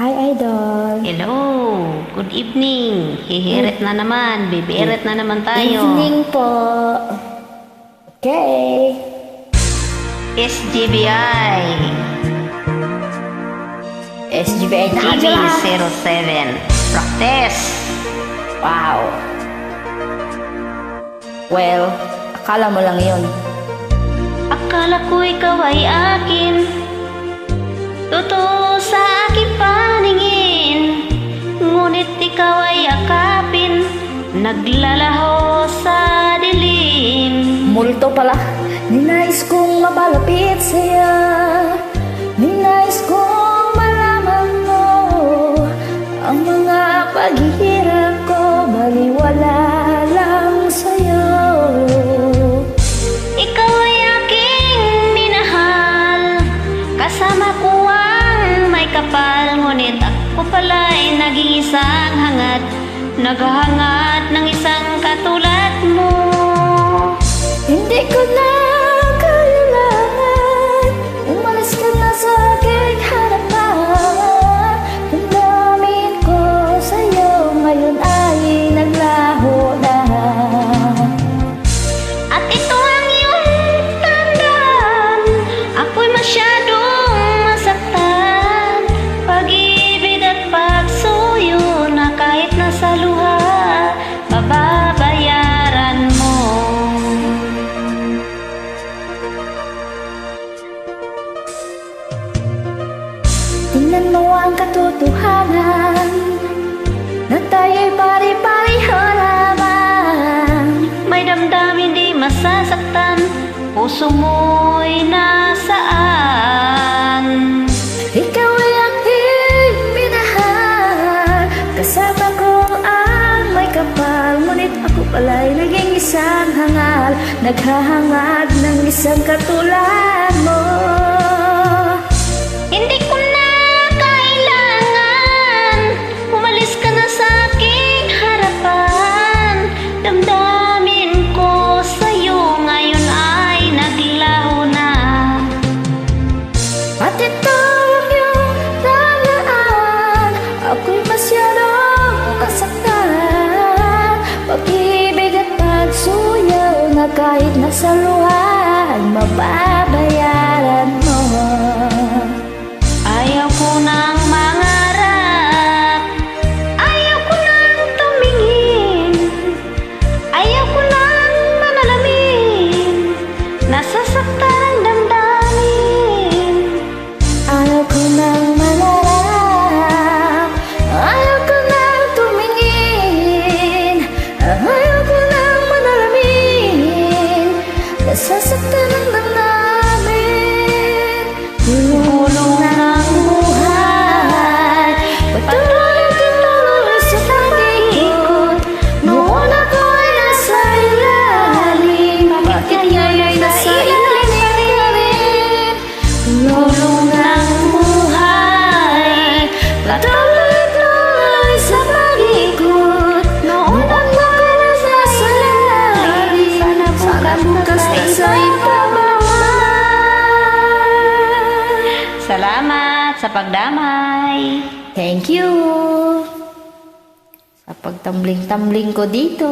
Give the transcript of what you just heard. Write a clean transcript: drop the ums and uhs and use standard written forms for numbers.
Hi, Idol. Hello, good evening. Hihirit na naman, bibirit na naman tayo. Evening po. Okay. SGBI. SGBI na Angela. GB07. Practice. Wow. Well, akala mo lang yun. Akala ko ikaw ay akin, totoo sa aking paningin. Ngunit ikaw ay akapin, naglalaho sa dilim. Multo pala. Ninais kong mapalapit sa'yo. Ninais kong malaman mo ang mga paghihirap ko, baliwala lang sa'yo. Ikaw ay aking minahal, kasama ko ang may kapal. Ngunit ako pala'y naging isang hangad, naghahangad ng isang katulad mo. Hindi ko na kailangan, umalis ka na sa aking harapan. Damdamin ko sa'yo, ngayon ay naglaho na. At ito ang iyong tandaan, ako'y masyadong masaktan. Pag-ibig at pagsuyo na kahit nasa luha, bababayaran mo. Tingnan mo ang katotohanan, na tayo'y pari-pareho lamang. May damdamin di masasaktan, puso mo'y nasaan? Ikaw ay aking minahal, kasama ko ang may kapal. Ngunit ako pala'y naging isang hangal, naghahangad ng isang katulad mo. Hindi ko na kailangan, umalis ka na sa aking harapan. Damdamin ko sa'yo, ngayon ay naglaho na. At ito ang iyong talaan, ako'y masyadong kasaktan. Pag-ibig at pagsuyaw na kahit nasa luha, mababayaran mo. Ayaw ko nang mangarap, ayaw ko nang tumingin, ayaw ko nang manalamin, nasasaktan ang damdamin. Ayaw ko nang mangarap, ayaw ko nang tumingin, ayaw ko nang manalamin, nasasaktan ang damdamin. Gulong ng buhay, patuloy sa pag-ikot. Noon ako ay nasa ilalim, bakit ngayon nasa ilalim? Gulong ng buhay, patuloy sa pag-ikot. Noon ako ay nasa ilalim, sana bukas nasa ibaba. Salamat sa pagdamay. Thank you sa pagtambling-tambling ko dito.